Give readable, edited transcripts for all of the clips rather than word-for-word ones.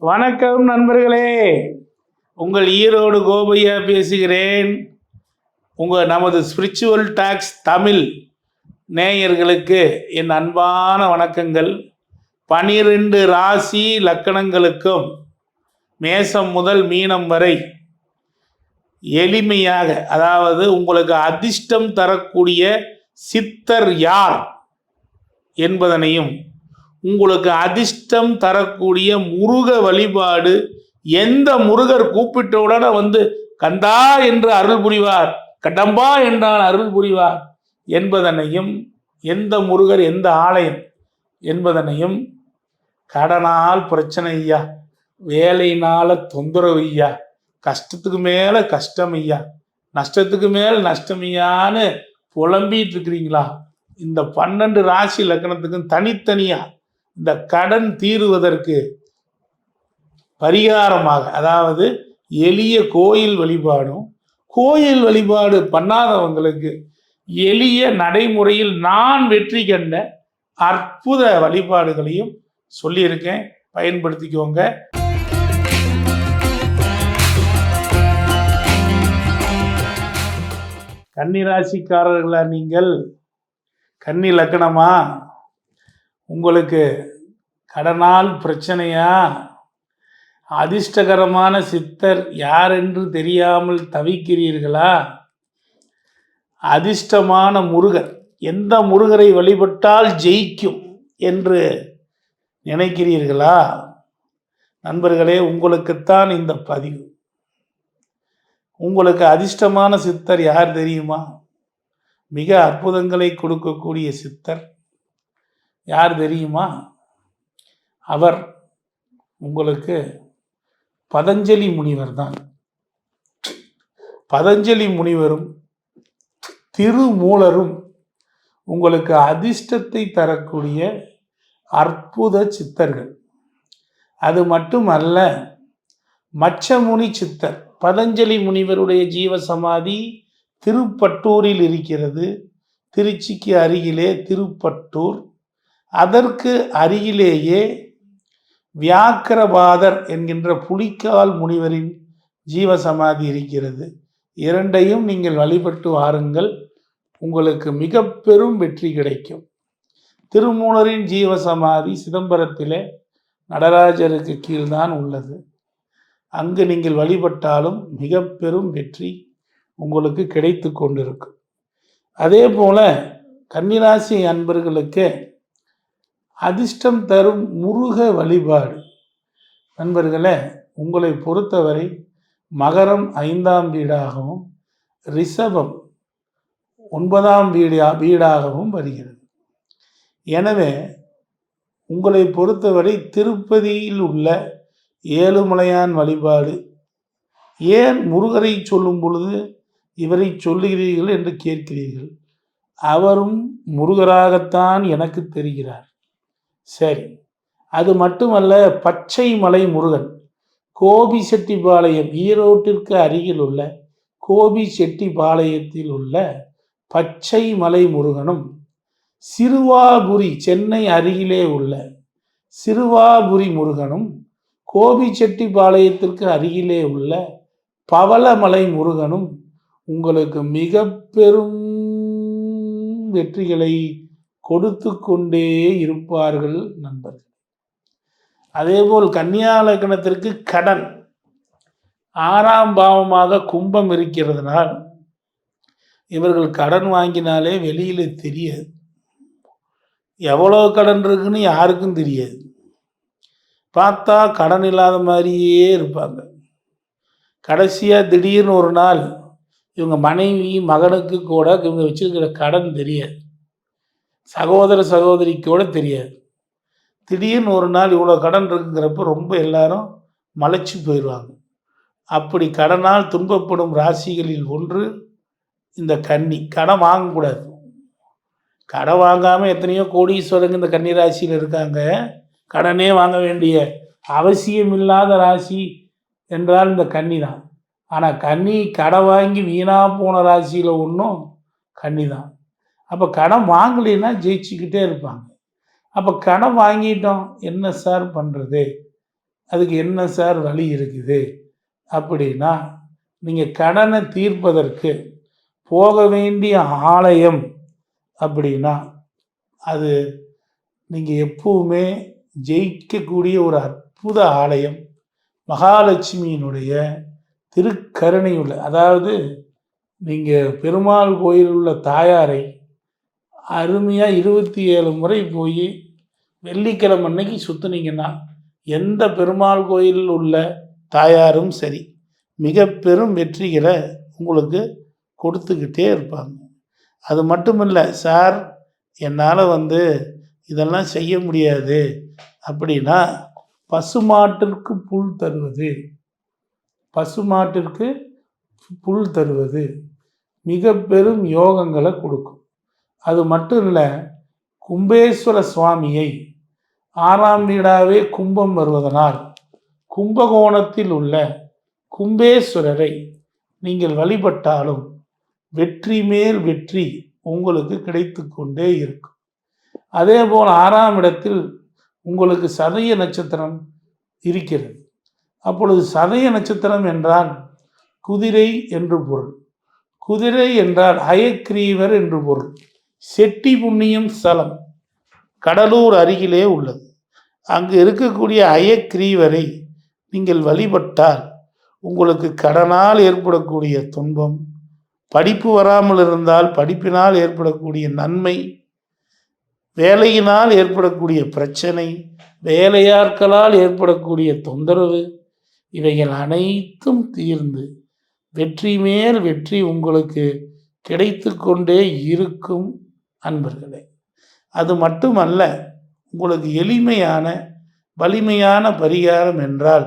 வணக்கம் நண்பர்களே, உங்கள் ஈரோடு கோபையா பேசுகிறேன். நமது ஸ்பிரிச்சுவல் டாக்ஸ் தமிழ் நேயர்களுக்கு என் அன்பான வணக்கங்கள். 12 ராசி லக்கணங்களுக்கும் மேசம் முதல் மீனம் வரை எளிமையாக, அதாவது உங்களுக்கு அதிர்ஷ்டம் தரக்கூடிய சித்தர் யார் என்பதனையும், உங்களுக்கு அதிர்ஷ்டம் தரக்கூடிய முருக வழிபாடு எந்த முருகர் கூப்பிட்டவுடன் கந்தா என்று அருள் புரிவார், கடம்பா என்றால் அருள் புரிவார் என்பதனையும், எந்த முருகர் எந்த ஆலயம் என்பதனையும், கடனால் பிரச்சனை ஐயா, வேலையினால தொந்தரவு ஐயா, கஷ்டத்துக்கு மேல கஷ்டம் ஐயா, நஷ்டத்துக்கு மேல் நஷ்டம் ஐயான்னு புலம்பிட்டு இருக்கிறீங்களா? இந்த 12 ராசி லக்கணத்துக்கும் தனித்தனியா இந்த கடன் தீருவதற்கு பரிகாரமாக, அதாவது எளிய கோயில் வழிபாடும், கோயில் வழிபாடு பண்ணாதவங்களுக்கு எளிய நடைமுறையில் நான் வெற்றி கண்ட அற்புத வழிபாடுகளையும் சொல்லியிருக்கேன், பயன்படுத்திக்கோங்க. கன்னிராசிக்காரர்களா நீங்கள்? கன்னி லக்கணமா? உங்களுக்கு கடனால் பிரச்சனையா? அதிர்ஷ்டகரமான சித்தர் யார் என்று தெரியாமல் தவிக்கிறீர்களா? அதிர்ஷ்டமான முருகர், எந்த முருகரை வழிபட்டால் ஜெயிக்கும் என்று நினைக்கிறீர்களா? நண்பர்களே, உங்களுக்குத்தான் இந்த பதிவு. உங்களுக்கு அதிர்ஷ்டமான சித்தர் யார் தெரியுமா? மிக அற்புதங்களை கொடுக்கக்கூடிய சித்தர் யார் தெரியுமா? அவர் உங்களுக்கு பதஞ்சலி முனிவர் தான். பதஞ்சலி முனிவரும் திருமூலரும் உங்களுக்கு அதிர்ஷ்டத்தை தரக்கூடிய அற்புத சித்தர்கள். அது மட்டுமல்ல, மச்சமுனி சித்தர், பதஞ்சலி முனிவருடைய ஜீவசமாதி திருப்பட்டூரில் இருக்கிறது. திருச்சிக்கு அருகிலே திருப்பட்டூர், அதற்கு அருகிலேயே வியாக்கிரபாதர் என்கின்ற புலிக்கால் முனிவரின் ஜீவசமாதி இருக்கிறது. இரண்டையும் நீங்கள் வழிபட்டு வாருங்கள், உங்களுக்கு மிக பெரும் வெற்றி கிடைக்கும். திருமூலரின் ஜீவசமாதி சிதம்பரத்திலே நடராஜருக்கு கீழ்தான் உள்ளது. அங்கு நீங்கள் வழிபட்டாலும் மிக பெரும் வெற்றி உங்களுக்கு கிடைத்து கொண்டிருக்கும். அதே போல கன்னிராசி அன்பர்களுக்கு அதிர்ஷ்டம் தரும் முருக வழிபாடு. நண்பர்களே, உங்களை பொறுத்தவரை மகரம் 5ஆம் வீடாகவும் ரிஷபம் 9ஆம் வீடாகவும் வருகிறது. எனவே உங்களை பொறுத்தவரை திருப்பதியில் உள்ள ஏழுமலையான் வழிபாடு. ஏன் முருகரை சொல்லும் பொழுது இவரை சொல்லுகிறீர்கள் என்று கேட்கிறீர்கள். அவரும் முருகராகத்தான் எனக்கு தெரிகிறார். சரி, அது மட்டுமல்ல, பச்சை மலை முருகன் கோபிச்செட்டிப்பாளையம், ஈரோட்டிற்கு அருகில் உள்ள கோபிச்செட்டிப்பாளையத்தில் உள்ள பச்சை மலை முருகனும், சிறுவாபுரி சென்னை அருகிலே உள்ள சிறுவாபுரி முருகனும், கோபிச்செட்டிப்பாளையத்திற்கு அருகிலே உள்ள பவளமலை முருகனும் உங்களுக்கு மிக பெரும் வெற்றிகளை கொடுத்து கொண்டே இருப்பார்கள் நண்பர்கள். அதேபோல் கன்னியா லக்னத்திற்கு கடன் 6ஆம் பாவமாக கும்பம் இருக்கிறதுனால் இவர்கள் கடன் வாங்கினாலே வெளியில தெரியாது. எவ்வளோ கடன் இருக்குன்னு யாருக்கும் தெரியாது. பார்த்தா கடன் இல்லாத மாதிரியே இருப்பாங்க. கடைசியாக திடீர்னு ஒரு நாள் இவங்க மனைவி மகனுக்கு கூட இவங்க வச்சிருக்கிற கடன் தெரியாது, சகோதர சகோதரிக்கு கூட தெரியாது. திடீர்னு ஒரு நாள் இவ்வளோ கடன் இருக்குங்கிறப்ப ரொம்ப எல்லாரும் மலைச்சு போயிடுவாங்க. அப்படி கடனால் துன்பப்படும் ராசிகளில் ஒன்று இந்த கன்னி. கடன் வாங்கக்கூடாது. கடன் வாங்காமல் எத்தனையோ கோடீஸ்வரங்க இந்த கன்னி ராசியில் இருக்காங்க. கடனே வாங்க வேண்டிய அவசியம் இல்லாத ராசி என்றால் இந்த கன்னி தான். ஆனால் கன்னி கடன் வாங்கி வீணாக போன ராசியில் ஒன்றும் கன்னி தான். அப்போ கடன் வாங்கலைன்னா ஜெயிச்சுக்கிட்டே இருப்பாங்க. அப்போ கடன் வாங்கிட்டோம், என்ன சார் பண்ணுறது அதுக்கு என்ன சார் வழி இருக்குது அப்படின்னா, நீங்கள் கடனை தீர்ப்பதற்கு போக வேண்டிய ஆலயம் அப்படின்னா, அது நீங்கள் எப்பவுமே ஜெயிக்கக்கூடிய ஒரு அற்புத ஆலயம் மகாலட்சுமியினுடைய திருக்கருணை உள்ள, அதாவது நீங்கள் பெருமாள் கோயில் உள்ள தாயாரை அருமையாக 27 முறை போய் வெள்ளிக்கிழமை அன்னைக்கு சுற்றுனீங்கன்னா எந்த பெருமாள் கோயிலில் உள்ள தாயாரும் சரி மிக பெரும் வெற்றிகளை உங்களுக்கு கொடுத்துக்கிட்டே இருப்பாங்க. அது மட்டும் இல்லை சார், என்னால் இதெல்லாம் செய்ய முடியாது அப்படின்னா, பசுமாட்டிற்கு புல் தருவது மிக பெரும் யோகங்களை கொடுக்கும். அது மட்டும் இல்லை, கும்பேஸ்வர சுவாமியை 6ஆம் வீடாவே கும்பம் வருவதனால் கும்பகோணத்தில் உள்ள கும்பேஸ்வரரை நீங்கள் வழிபட்டாலும் வெற்றி மேல் வெற்றி உங்களுக்கு கிடைத்து கொண்டே இருக்கும். அதே போல் 6ஆம் இடத்தில் உங்களுக்கு சதய நட்சத்திரம் இருக்கிறது. அப்பொழுது சதய நட்சத்திரம் என்றால் குதிரை என்று பொருள். குதிரை என்றால் ஹயக்ரீவர் என்று பொருள். செட்டி புண்ணியம் ஸ்தலம் கடலூர் அருகிலே உள்ளது. அங்கு இருக்கக்கூடிய ஹயக்ரீவரை நீங்கள் வழிபட்டால் உங்களுக்கு கடனால் ஏற்படக்கூடிய துன்பம், படிப்பு வராமல் இருந்தால் படிப்பினால் ஏற்படக்கூடிய நன்மை, வேலையினால் ஏற்படக்கூடிய பிரச்சனை, வேலையாட்களால் ஏற்படக்கூடிய தொந்தரவு, இவைகள் அனைத்தும் தீர்ந்து வெற்றி மேல் வெற்றி உங்களுக்கு கிடைத்து கொண்டே இருக்கும் அன்பர்களே. அது மட்டுமல்ல, உங்களுக்கு எளிமையான வலிமையான பரிகாரம் என்றால்,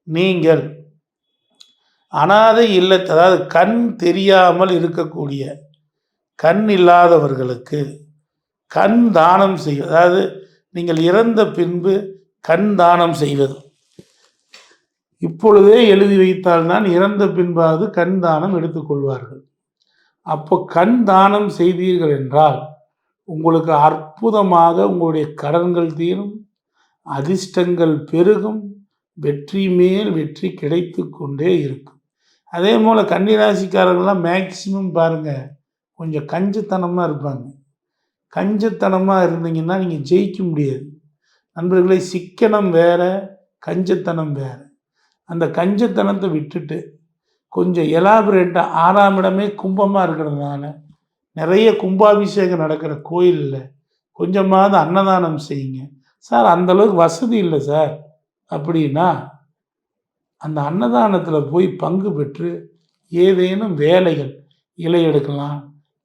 நீங்கள் அனாதை இல்லத்தை, அதாவது கண் தெரியாமல் இருக்கக்கூடிய கண் இல்லாதவர்களுக்கு கண் தானம் செய்வது, அதாவது நீங்கள் இறந்த பின்பு கண் தானம் செய்வது, இப்பொழுதே எழுதி வைத்தால்தான் இறந்த பின்பாவது கண் தானம் எடுத்துக்கொள்வார்கள். அப்போ கண் தானம் செய்தீர்கள் என்றால் உங்களுக்கு அற்புதமாக உங்களுடைய கடன்கள் தீரும், அதிர்ஷ்டங்கள் பெருகும், வெற்றி மேல் வெற்றி கிடைத்து கொண்டே இருக்கும். அதே போல் கன்னிராசிக்காரர்கள்லாம் மேக்சிமம் பாருங்கள், கொஞ்சம் கஞ்சத்தனமாக இருப்பாங்க. கஞ்சத்தனமாக இருந்தீங்கன்னா நீங்கள் ஜெயிக்க முடியாது. நண்பர்களை, சிக்கனம் வேறு, கஞ்சத்தனம் வேறு. அந்த கஞ்சத்தனத்தை விட்டுட்டு கொஞ்சம் எலாபரேட்டாக, 6ஆம் இடமே கும்பமாக இருக்கிறதுனால நிறைய கும்பாபிஷேகம் நடக்கிற கோயிலில் கொஞ்சமாவது அன்னதானம் செய்யுங்க. சார், அந்தளவுக்கு வசதி இல்லை சார் அப்படின்னா, அந்த அன்னதானத்தில் போய் பங்கு பெற்று ஏதேனும் வேலைகள், இலை எடுக்கலாம்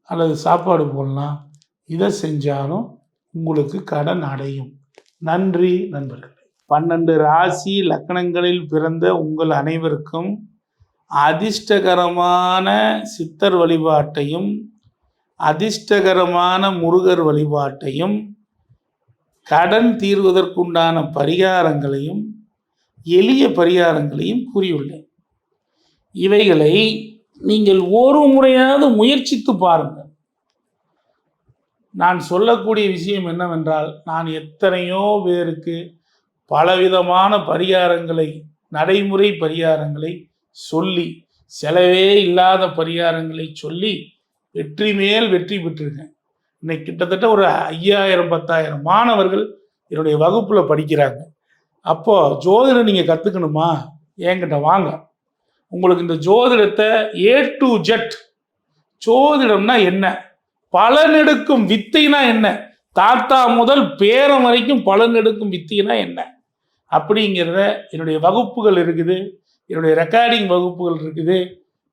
அல்லது சாப்பாடு போடலாம், இதை செஞ்சாலும் உங்களுக்கு கடன் அடையும். நன்றி நண்பர்களே. 12 ராசி லக்கணங்களில் பிறந்த உங்கள் அனைவருக்கும் அதிர்ஷ்டகரமான சித்தர் வழிபாட்டையும் அதிர்ஷ்டகரமான முருகர் வழிபாட்டையும் கடன் தீர்வதற்குண்டான பரிகாரங்களையும் எளிய பரிகாரங்களையும் கூறியுள்ளேன். இவைகளை நீங்கள் ஒரு முறையாவது முயற்சித்து பாருங்கள். நான் சொல்லக்கூடிய விஷயம் என்னவென்றால், நான் எத்தனையோ பேருக்கு பலவிதமான பரிகாரங்களை, நடைமுறை பரிகாரங்களை சொல்லி, செலவே இல்லாத பரிகாரங்களை சொல்லி வெற்றி மேல் வெற்றி பெற்றிருக்கேன். இன்னைக்கு கிட்டத்தட்ட ஒரு 5000-10,000 மாணவர்கள் என்னுடைய வகுப்பில் படிக்கிறாங்க. அப்போது ஜோதிடம் நீங்கள் கற்றுக்கணுமா, என்கிட்ட வாங்க. உங்களுக்கு இந்த ஜோதிடத்தை A to Z, ஜோதிடம்னா என்ன, பலனெடுக்கும் வித்தைனா என்ன, தாத்தா முதல் பேரம் வரைக்கும் பலனெடுக்கும் வித்தைனா என்ன அப்படிங்கிறத என்னுடைய வகுப்புகள் இருக்குது, என்னுடைய ரெக்கார்டிங் வகுப்புகள் இருக்குது,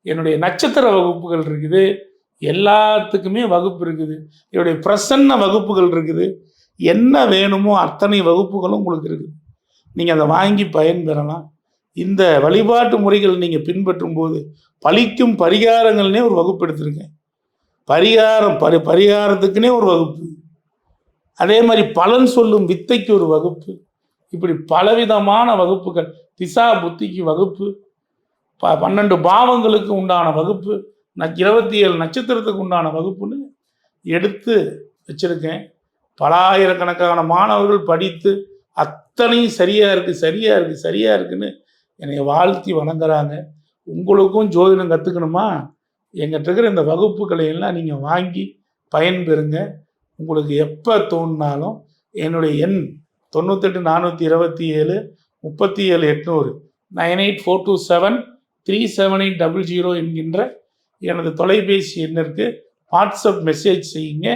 என்னுடைய நட்சத்திர வகுப்புகள் இருக்குது, எல்லாத்துக்குமே வகுப்பு இருக்குது, என்னுடைய பிரசன்ன வகுப்புகள் இருக்குது. என்ன வேணுமோ அத்தனை வகுப்புகளும் உங்களுக்கு இருக்குது. நீங்கள் அதை வாங்கி பயன்பெறலாம். இந்த வழிபாட்டு முறைகள் நீங்கள் பின்பற்றும் போது பலிக்கும் பரிகாரங்கள்னே ஒரு வகுப்பு எடுத்திருக்கேன். பரிகாரத்துக்குனே ஒரு வகுப்பு, அதே மாதிரி பலன் சொல்லும் வித்தைக்கு ஒரு வகுப்பு, இப்படி பலவிதமான வகுப்புகள், திசா புத்திக்கு வகுப்பு, 12 பாவங்களுக்கு உண்டான வகுப்பு, 27 நட்சத்திரத்துக்கு உண்டான வகுப்புன்னு எடுத்து வச்சுருக்கேன். பல ஆயிரக்கணக்கான மாணவர்கள் படித்து அத்தனையும் சரியாக இருக்குன்னு என்னை வாழ்த்தி வணங்குறாங்க. உங்களுக்கும் ஜோதிடம் கற்றுக்கணுமா? எங்கிட்ட இருக்கிற இந்த வகுப்புகளை எல்லாம் நீங்கள் வாங்கி பயன்பெறுங்க. உங்களுக்கு எப்போ தோணினாலும் என்னுடைய எண் 98 427 37 800 98427 37800 என்கின்ற எனது தொலைபேசி எண்ணிற்கு வாட்ஸ்அப் மெசேஜ் செய்யுங்க.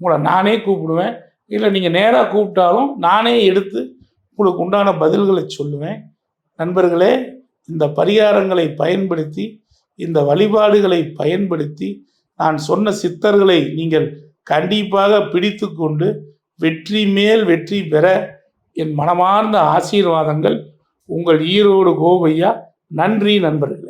உங்களை நானே கூப்பிடுவேன். இல்லை நீங்கள் நேராக கூப்பிட்டாலும் நானே எடுத்து உங்களுக்கு உண்டான பதில்களை சொல்லுவேன். நண்பர்களே, இந்த பரிகாரங்களை பயன்படுத்தி, இந்த வழிபாடுகளை பயன்படுத்தி நான் சொன்ன சித்தர்களை நீங்கள் கண்டிப்பாக பிடித்து கொண்டு வெற்றி மேல் வெற்றி பெற என் மனமார்ந்த ஆசீர்வாதங்கள். உங்கள் ஈரோடு கோபையா. நன்றி நண்பர்களே.